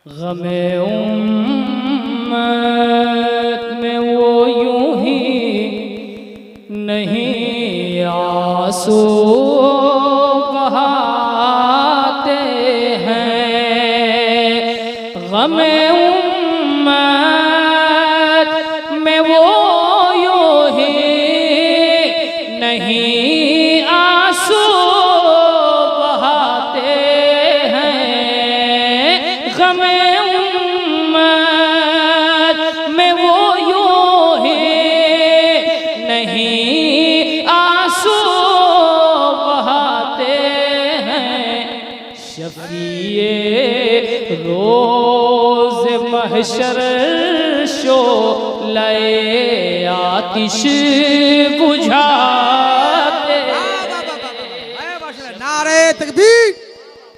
गमे उम्मत में वो यूं ही नहीं आंसू बहाते हैं। गमे उम्मत में वो यूं ही नहीं आंसू बहाते हैं। गमे उम्मत में वो यूं ही नहीं आंसू बहाते हैं। शफीए रोज महशर शोले आतिश बुझाते। नारे तकबीर,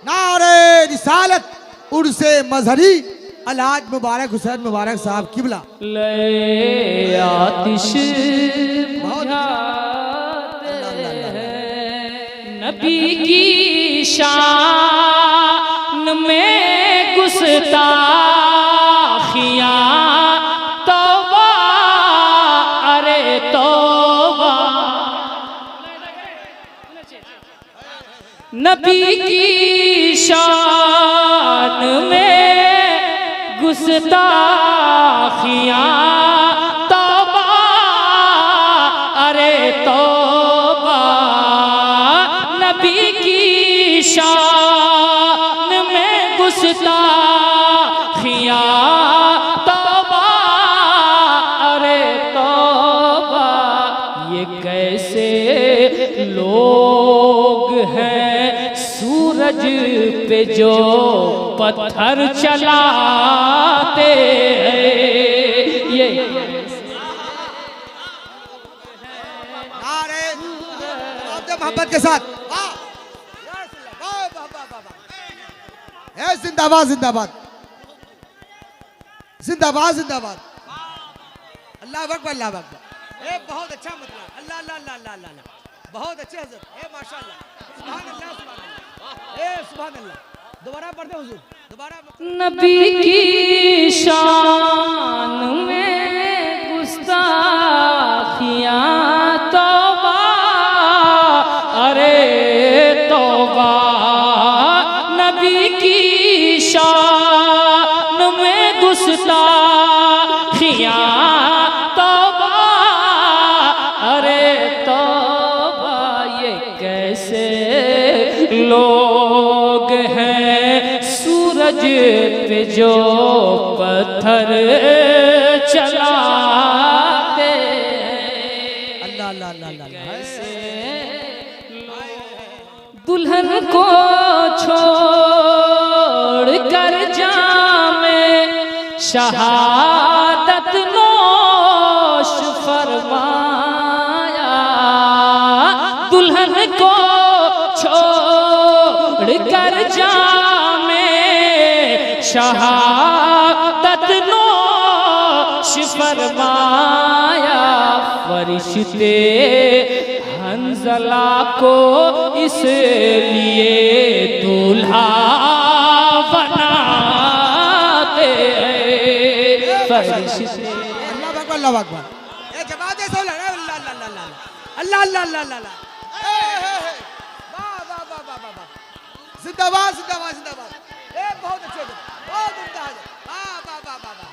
नारे रिसालत, उर्से मजहरी अलहाज मुबारक हुसैन मुबारक साहब किबला। ले आतिश बुझाते हैं। नबी की शान में गुस्ताखियां तौबा, अरे तौबा। नबी की शान में गुस्ताखियां तौबा, अरे तौबा। नबी की शान में गुस्ताखियां तौबा, अरे तौबा। ये कैसे लोग हैं सूरज पे जो पत्थर चलाते हैं। ये नारे मोहब्बत के साथ जिंदाबाद जिंदाबाद जिंदाबाद जिंदाबाद। अल्लाह अकबर अल्लाह अकबर। ए बहुत अच्छा मतलब अल्लाह अल्लाह अल्लाह अल्लाह अल्लाह। बहुत अच्छे हजरत। ए माशाल्लाह सुभान अल्लाह सुभान अल्लाह। ए सुभान अल्लाह। दोबारा पढ़ते हुजूर दोबारा। नबी की शान में गुस्ताखियां तौबा, अरे तौबा। नबी की शान में गुस्ताखियां तौबा, अरे तौबा। ये कैसे लोग हैं सूरज पे जो पत्थर चलाते हैं। अल्लाह अल्लाह अल्लाह अल्लाह। दुल्हन को छोड़ कर जामे शहादत नोश फरमाया। दुल्हन को छोड़ कर जामे शहादत नोश फरमाया। फरिश्ते हंज़ला को इसलिए दूल्हा बनाते हैं। फरिश्ते अल्लाह अकबर अल्लाह अकबर। ए जमात ऐसा अल्लाह अल्लाह अल्लाह अल्लाह अल्लाह अल्लाह अल्लाह अल्लाह। वाह वाह वाह वाह वाह। जिंदाबाद जिंदाबाद जिंदाबाद। ए बहुत अच्छे बहुत उम्दा है। वाह वाह वाह वाह वाह।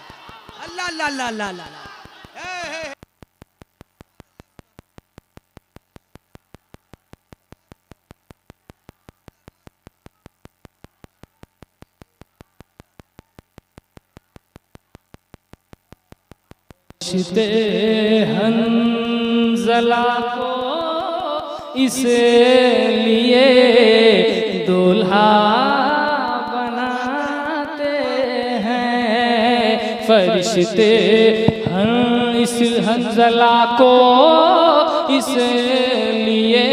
अल्लाह अल्लाह अल्लाह अल्लाह अल्लाह। फरिश्ते हंज़ला को इसलिए दूल्हा बनाते हैं। फरिश्ते इस हंज़ला को इसलिए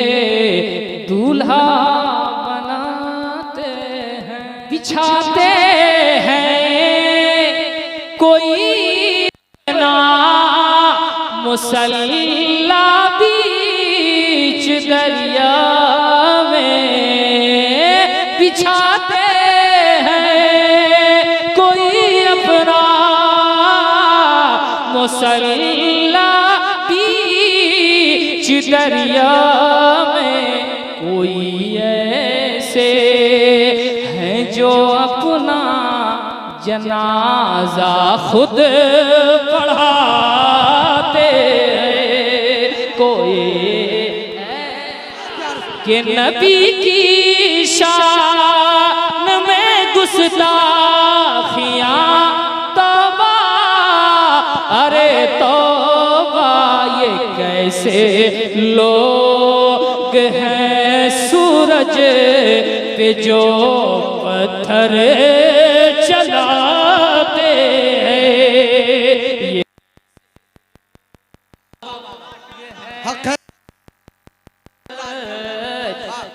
दूल्हा बनाते हैं। बिछाते हैं कोई मुसल्ला बीच दरिया में बिछाते हैं कोई मुसल्ला बीच दरिया में कोई ऐसे हैं जो अपना जनाजा खुद पढ़ाते हैं। कोई कि नबी की शान में गुस्ताखियाँ तौबा, अरे तौबा, ये कैसे लोग हैं सूरज पे जो पत्थर चलाते हैं। ये हक है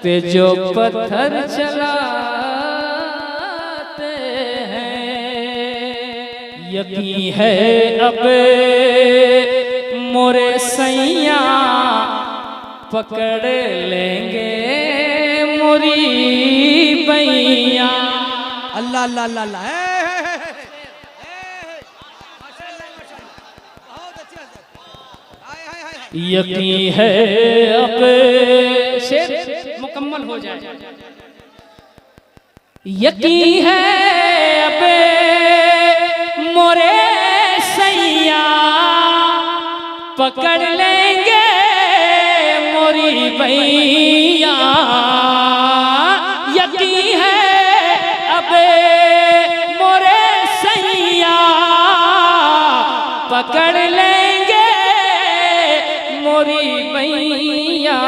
पे जो पत्थर चलाते हैं। यकीन है अब मोरे सैया पकड़ लेंगे मोरी बैया। अल्लाह अल्लाह अल्लाह अल्लाह। माशाअल्लाह माशाअल्लाह, बहुत अच्छी हज़रत। हाय हाय हाय। यकीन है अब शेर मुकम्मल हो जाए। यकीन है अब मोरे सैया पकड़ लेंगे मोरी बैया। यकीन है अब मोरे सैया पकड़ लेंगे मोरी बैया।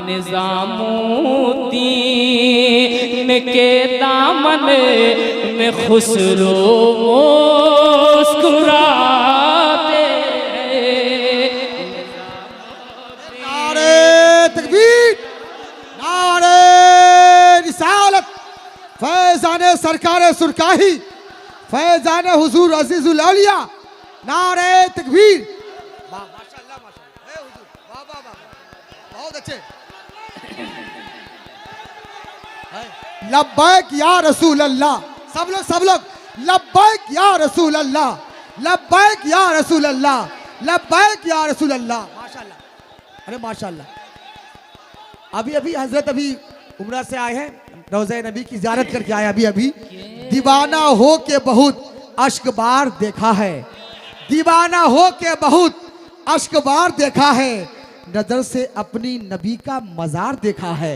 निज़ामुद्दीन के दामन में खुसरो मुस्कुराते हैं। नारे तकबीर, नारे रिसालत, फैज़ाने सरकारे सुरकाही, फैज़ाने हुजूर अजीजुल औलिया, नारे तकबीर। वाह माशाअल्लाह माशाअल्लाह, ए हुजूर, वाह वाह वाह, बहुत अच्छे। लब्बैक या रसूल अल्लाह, सब लोग लब्बैक या रसूल अल्लाह, लब्बैक या रसूल अल्लाह, लब्बैक या रसूल अल्लाह। माशाअल्लाह, अरे माशाअल्लाह। अभी हजरत अभी उम्रा से आए हैं, रोज़े नबी की ज़ियारत करके आए अभी। दीवाना हो के बहुत अश्क बार देखा है, दीवाना हो के बहुत अश्क बार देखा है, नजर से अपनी नबी का मजार देखा है।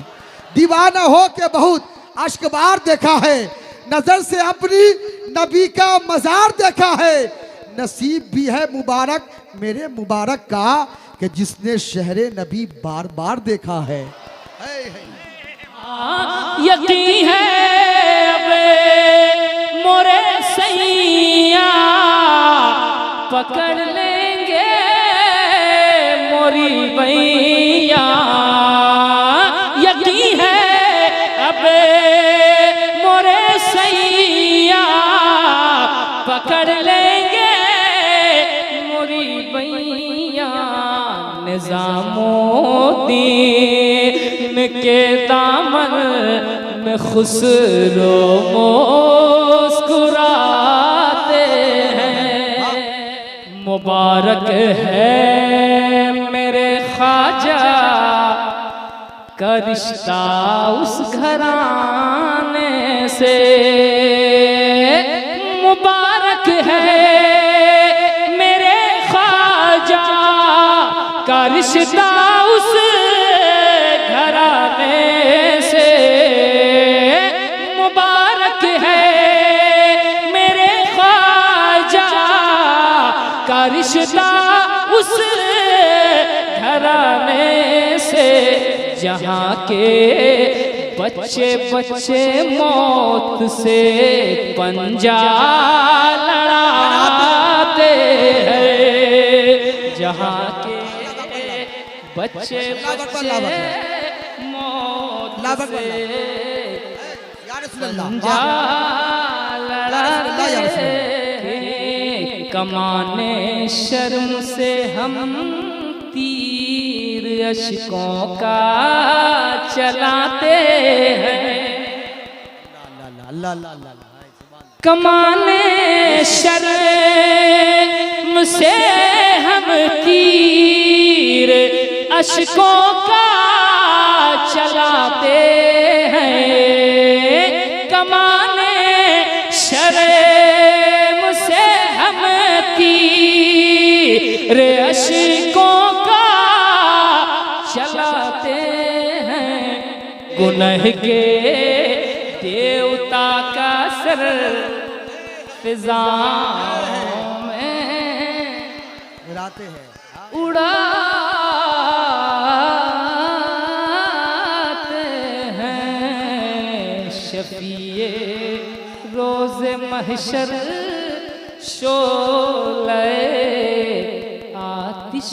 दीवाना हो के बहुत अश्क बार देखा है, नजर से अपनी नबी का मजार देखा है। नसीब भी है मुबारक मेरे मुबारक का कि जिसने शहरे नबी बार बार देखा है। यकीन है अब मोरे सैया पकड़ लेंगे मोरी बैया। यकीन है अब मोरे सैया पकड़ लेंगे मोरी बैया। निज़ामुद्दीन के दामन में खुसरो मुस्कुराते हैं। मुबारक है मेरे ख्वाजा का रिश्ता उस घराने से। मुबारक है मेरे ख्वाजा का रिश्ता उस घराने से। मुबारक है मेरे ख्वाजा का रिश्ता उस घराने से। जहाँ के बच्चे बच्चे मौत से पंजा लड़ाते हैं। जहाँ के बच्चे बच्चे मौत से पंजा लड़ाते हैं। कमाने शर्म से हम तीर अश्कों का चलाते हैं। कमाने शर्म से हम तीर अश्कों का चलाते हैं, कमाने शर्म से हम तीर अश्कों का चलाते हैं। गुनह के देवता का सर फिजाओं में गिराते हैं। उड़ाते हैं। शफीए रोज़ महशर शोले आतिश